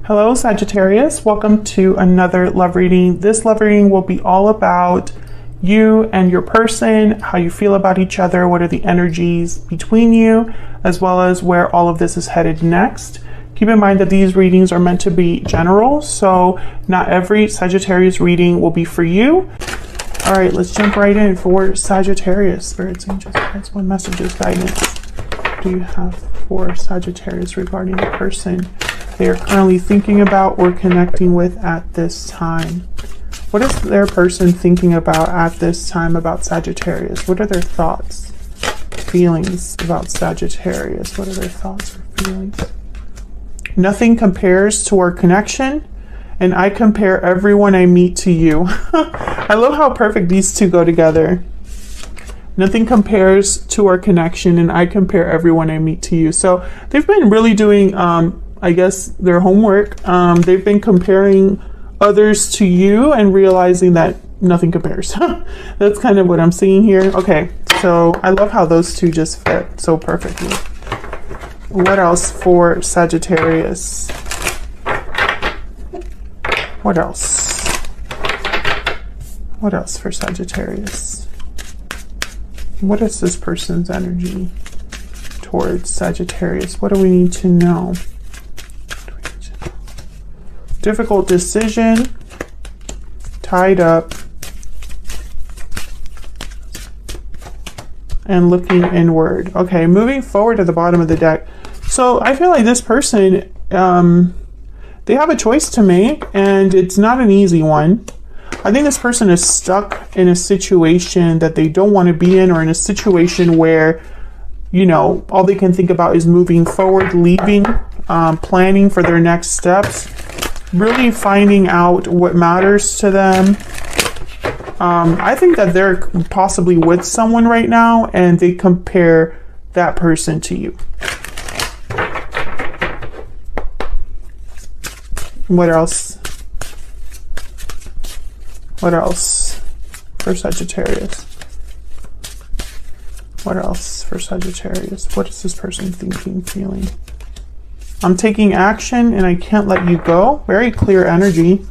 Hello Sagittarius, welcome to another love reading. This love reading will be all about you and your person, how you feel about each other, what are the energies between you, as well as where all of this is headed next. Keep in mind that these readings are meant to be general, so not every Sagittarius reading will be for you. All right, let's jump right in for Sagittarius. Spirits, angels, guides, what messages, guidance do you have for Sagittarius regarding the person they are currently thinking about or connecting with at this time? What is their person thinking about at this time about Sagittarius? What are their thoughts, feelings about Sagittarius? What are their thoughts or feelings? Nothing compares to our connection, and I compare everyone I meet to you. I love how perfect these two go together. Nothing compares to our connection, and I compare everyone I meet to you. So they've been really doing I guess their homework. They've been comparing others to you and realizing that nothing compares. That's kind of what I'm seeing here. Okay, so I love how those two just fit so perfectly. What else for Sagittarius? What else? What else for Sagittarius? What is this person's energy towards Sagittarius? What do we need to know? Difficult decision, tied up, and looking inward. Okay, moving forward to the bottom of the deck. So I feel like this person, they have a choice to make, and it's not an easy one. I think this person is stuck in a situation that they don't want to be in, or in a situation where, you know, all they can think about is moving forward, leaving, planning for their next steps. Really finding out what matters to them. I think that they're possibly with someone right now and they compare that person to you. What else? What else for Sagittarius? What else for Sagittarius? What is this person thinking, feeling? I'm taking action and I can't let you go. Very clear energy.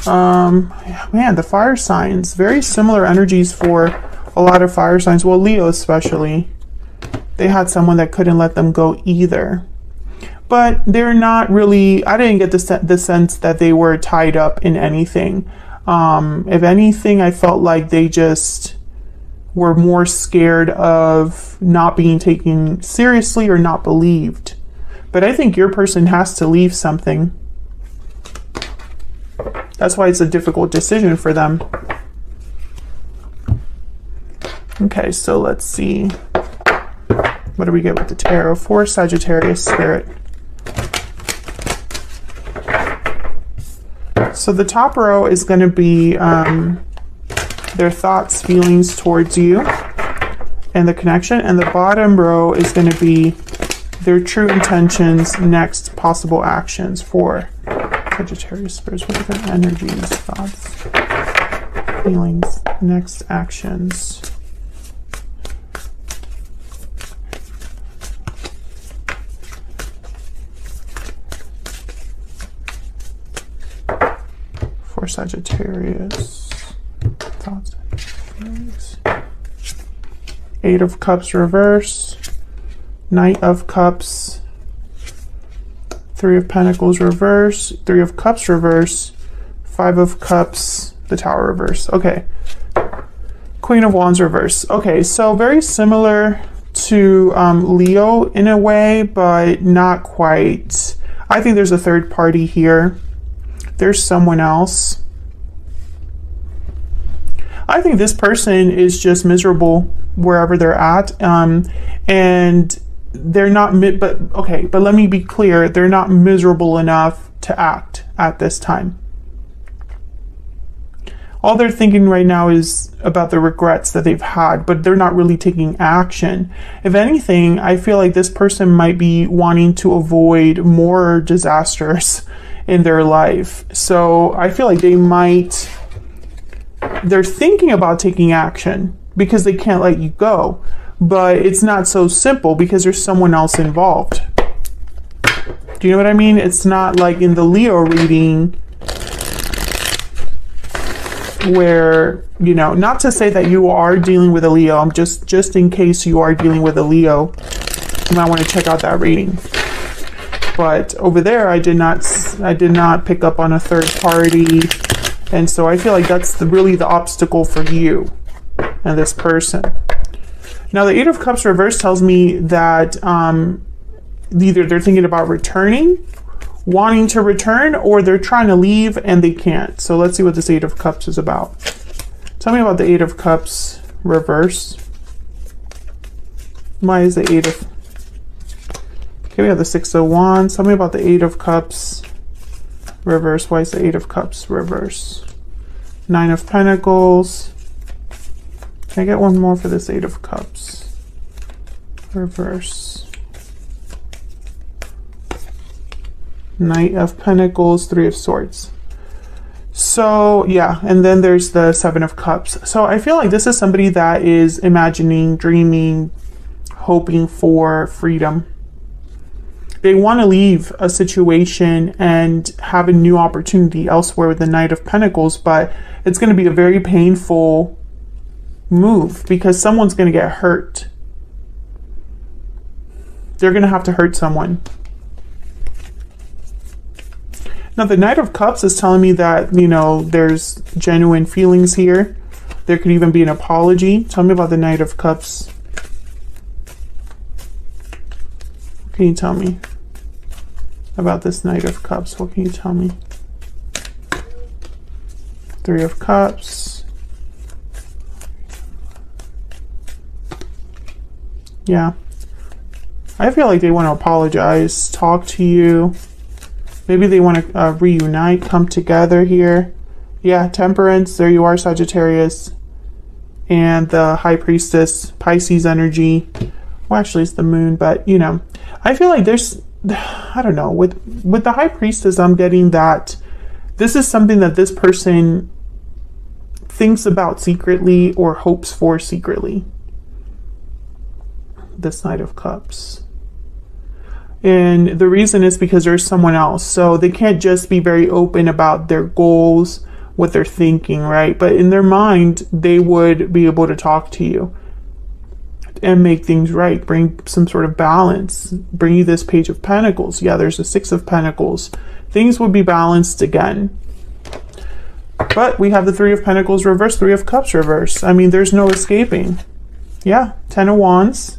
Man, the fire signs. Very similar energies for a lot of fire signs. Well, Leo especially. They had someone that couldn't let them go either. But they're not really, I didn't get the sense that they were tied up in anything. If anything, I felt like they just were more scared of not being taken seriously or not believed. But I think your person has to leave something. That's why it's a difficult decision for them. Okay, so let's see. What do we get with the tarot for Sagittarius spirit? So the top row is going to be their thoughts, feelings towards you and the connection. And the bottom row is going to be their true intentions, next possible actions for Sagittarius spirits. What are their energies, thoughts, feelings, next actions? For Sagittarius, thoughts, feelings. Eight of Cups reverse. Knight of Cups, Three of Pentacles reverse, Three of Cups reverse, Five of Cups, the Tower reverse. Okay. Queen of Wands reverse. Okay, so very similar to Leo in a way, but not quite. I think there's a third party here. There's someone else. I think this person is just miserable wherever they're at, and they're not, but let me be clear, they're not miserable enough to act at this time. All they're thinking right now is about the regrets that they've had, but they're not really taking action. If anything, I feel like this person might be wanting to avoid more disasters in their life. So I feel like they're thinking about taking action because they can't let you go. But it's not so simple because there's someone else involved. Do you know what I mean? It's not like in the Leo reading where, you know, not to say that you are dealing with a Leo. I'm just in case you are dealing with a Leo, you might want to check out that reading. But over there, I did not pick up on a third party. And so I feel like that's really the obstacle for you and this person. Now, the Eight of Cups reverse tells me that either they're thinking about returning, wanting to return, or they're trying to leave and they can't. So let's see what this Eight of Cups is about. Tell me about the Eight of Cups reverse. Why is the Eight of... Okay, we have the Six of Wands. Tell me about the Eight of Cups reverse. Why is the Eight of Cups reverse? Nine of Pentacles. Can I get one more for this Eight of Cups reverse? Knight of Pentacles, Three of Swords. So yeah, and then there's the Seven of Cups. So I feel like this is somebody that is imagining, dreaming, hoping for freedom. They want to leave a situation and have a new opportunity elsewhere with the Knight of Pentacles, but it's going to be a very painful move because someone's going to get hurt. They're going to have to hurt someone. Now, the Knight of Cups is telling me that, you know, there's genuine feelings here. There could even be an apology. Tell me about the Knight of Cups. What can you tell me about this Knight of Cups? What can you tell me? Three of Cups. Yeah. I feel like they want to apologize, talk to you. Maybe they want to reunite, come together here. Yeah, Temperance. There you are, Sagittarius. And the High Priestess, Pisces energy. Well, actually, it's the Moon, but, you know. I feel like there's... I don't know. With the High Priestess, I'm getting that this is something that this person thinks about secretly or hopes for secretly. This Knight of Cups. And the reason is because there's someone else. So they can't just be very open about their goals, what they're thinking, right? But in their mind, they would be able to talk to you and make things right, bring some sort of balance, bring you this Page of Pentacles. Yeah, there's a Six of Pentacles. Things would be balanced again. But we have the Three of Pentacles reverse, Three of Cups reverse. I mean, there's no escaping. Yeah, Ten of Wands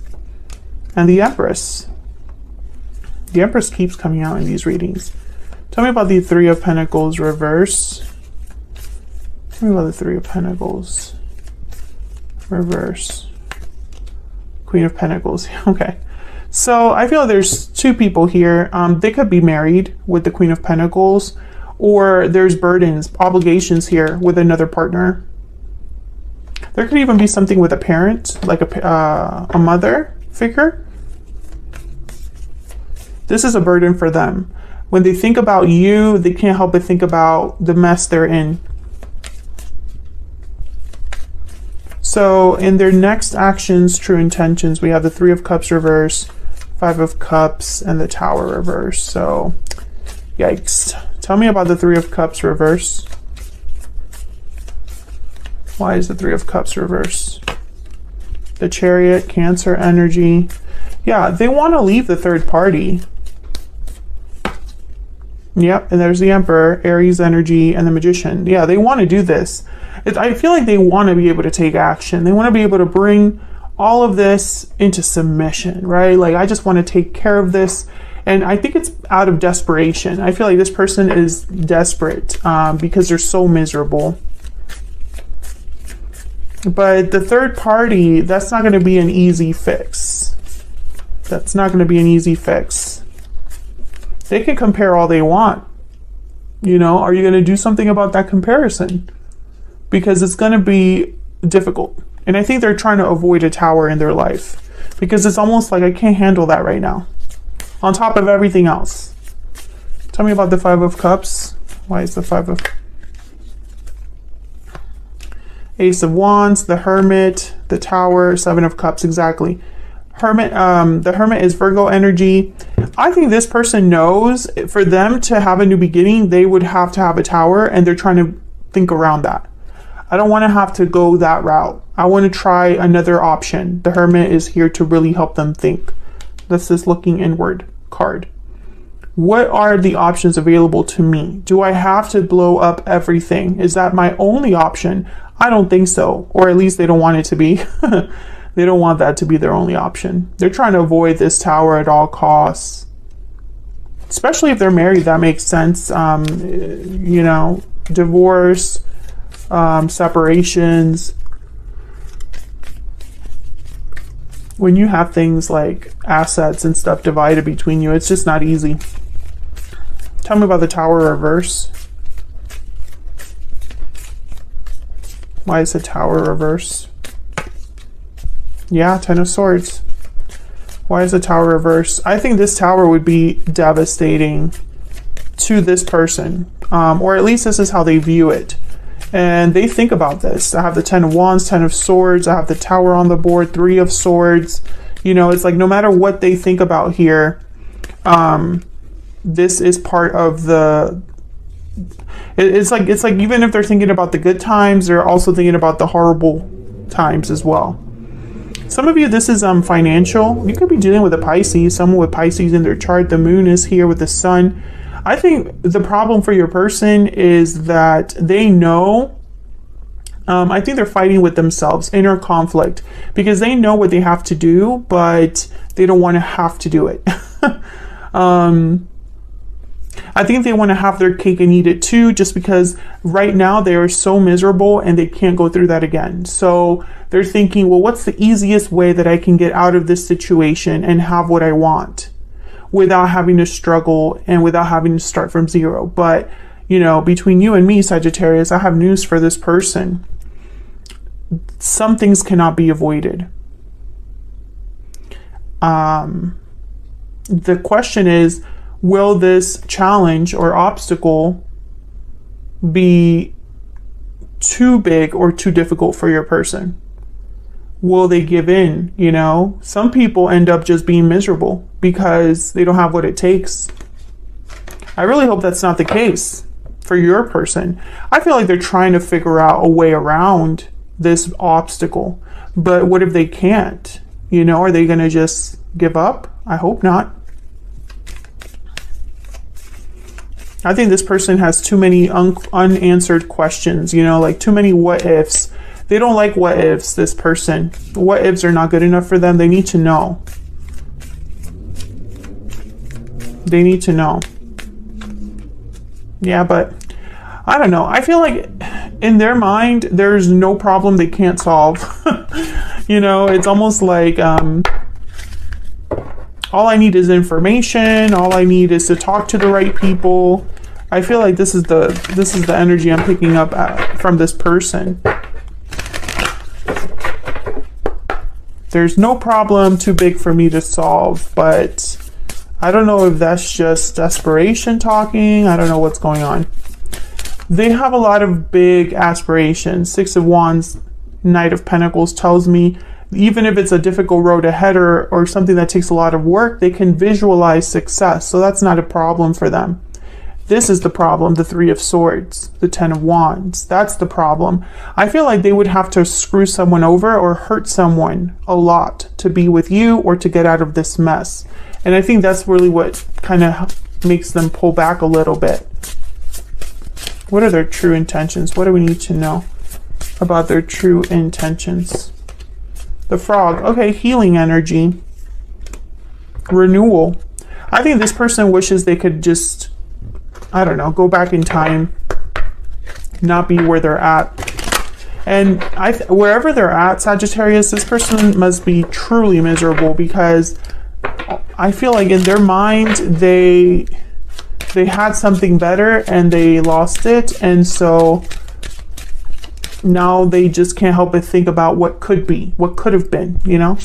and the Empress. The Empress keeps coming out in these readings. Tell me about the Three of Pentacles reverse. Tell me about the Three of Pentacles reverse. Queen of Pentacles. Okay. So I feel there's two people here. They could be married with the Queen of Pentacles, or there's burdens, obligations here with another partner. There could even be something with a parent, like a mother figure. This is a burden for them. When they think about you, they can't help but think about the mess they're in. So in their next actions, true intentions, we have the Three of Cups reverse, Five of Cups, and the Tower reverse. So, yikes. Tell me about the Three of Cups reverse. Why is the Three of Cups reverse? The Chariot, Cancer energy. Yeah, they want to leave the third party. Yep, and there's the Emperor, Aries energy, and the Magician. Yeah, they want to do this. I feel like they want to be able to take action. They want to be able to bring all of this into submission, right? Like, I just want to take care of this. And I think it's out of desperation. I feel like this person is desperate because they're so miserable. But the third party, that's not going to be an easy fix. That's not going to be an easy fix. They can compare all they want. You know, are you going to do something about that comparison? Because it's going to be difficult. And I think they're trying to avoid a tower in their life. Because it's almost like, I can't handle that right now. On top of everything else. Tell me about the Five of Cups. Why is the Five of... Ace of Wands, the Hermit, the Tower, Seven of Cups, exactly. Hermit, the Hermit is Virgo energy. I think this person knows for them to have a new beginning, they would have to have a Tower, and they're trying to think around that. I don't want to have to go that route. I want to try another option. The Hermit is here to really help them think. This is looking inward card. What are the options available to me? Do I have to blow up everything? Is that my only option? I don't think so. Or at least they don't want it to be. They don't want that to be their only option. They're trying to avoid this Tower at all costs. Especially if they're married, that makes sense. You know, divorce, separations. When you have things like assets and stuff divided between you, it's just not easy. Tell me about the Tower reverse. Why is the Tower reverse? Yeah, Ten of Swords. Why is the Tower reverse? I think this Tower would be devastating to this person. Or at least this is how they view it. And they think about this. I have the Ten of Wands, Ten of Swords. I have the Tower on the board, Three of Swords. You know, it's like no matter what they think about here, this is part of the... It's like even if they're thinking about the good times, they're also thinking about the horrible times as well. Some of you, this is financial. You could be dealing with a Pisces, someone with Pisces in their chart. The moon is here with the sun. I think the problem for your person is that they know, I think they're fighting with themselves, inner conflict, because they know what they have to do, but they don't want to have to do it. I think they want to have their cake and eat it too, just because right now they are so miserable and they can't go through that again. So they're thinking, well, what's the easiest way that I can get out of this situation and have what I want without having to struggle and without having to start from zero? But, you know, between you and me, Sagittarius, I have news for this person. Some things cannot be avoided. The question is, will this challenge or obstacle be too big or too difficult for your person? Will they give in? You know, some people end up just being miserable because they don't have what it takes. I really hope that's not the case for your person. I feel like they're trying to figure out a way around this obstacle. But what if they can't? You know, are they going to just give up? I hope not. I think this person has too many unanswered questions, you know, like too many what ifs. They don't like what ifs, this person. What ifs are not good enough for them. They need to know. They need to know. Yeah, but I don't know. I feel like in their mind, there's no problem they can't solve. You know, it's almost like all I need is information. All I need is to talk to the right people. I feel like this is the energy I'm picking up from this person. There's no problem too big for me to solve, but I don't know if that's just desperation talking. I don't know what's going on. They have a lot of big aspirations. Six of Wands, Knight of Pentacles tells me even if it's a difficult road ahead or something that takes a lot of work, they can visualize success. So that's not a problem for them. This is the problem, the Three of Swords, the Ten of Wands. That's the problem. I feel like they would have to screw someone over or hurt someone a lot to be with you or to get out of this mess. And I think that's really what kind of makes them pull back a little bit. What are their true intentions? What do we need to know about their true intentions? The Frog. Okay, healing energy. Renewal. I think this person wishes they could just, I don't know, go back in time, not be where they're at. And wherever they're at, Sagittarius, this person must be truly miserable because I feel like in their mind, they had something better and they lost it. And so now they just can't help but think about what could be, what could have been, you know?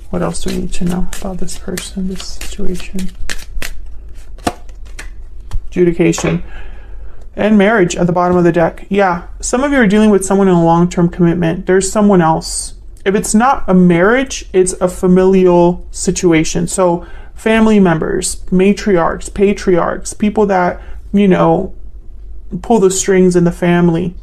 What else do we need to know about this person, this situation? Adjudication and marriage at the bottom of the deck. Yeah, some of you are dealing with someone in a long-term commitment. There's someone else. If it's not a marriage, it's a familial situation. So family members, matriarchs, patriarchs, people that, you know, pull the strings in the family.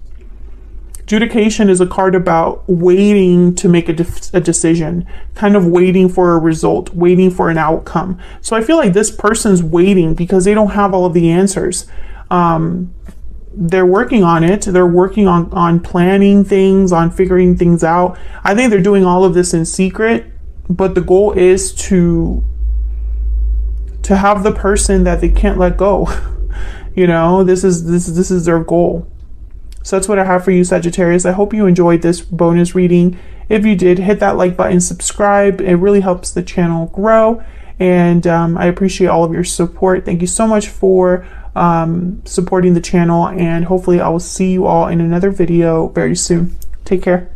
Judication is a card about waiting to make a decision, kind of waiting for a result, waiting for an outcome. So I feel like this person's waiting because they don't have all of the answers. They're working on it. They're working on planning things, on figuring things out. I think they're doing all of this in secret, but the goal is to have the person that they can't let go. You know, this is their goal. So that's what I have for you, Sagittarius. I hope you enjoyed this bonus reading. If you did, hit that like button, subscribe. It really helps the channel grow. And I appreciate all of your support. Thank you so much for supporting the channel. And hopefully I will see you all in another video very soon. Take care.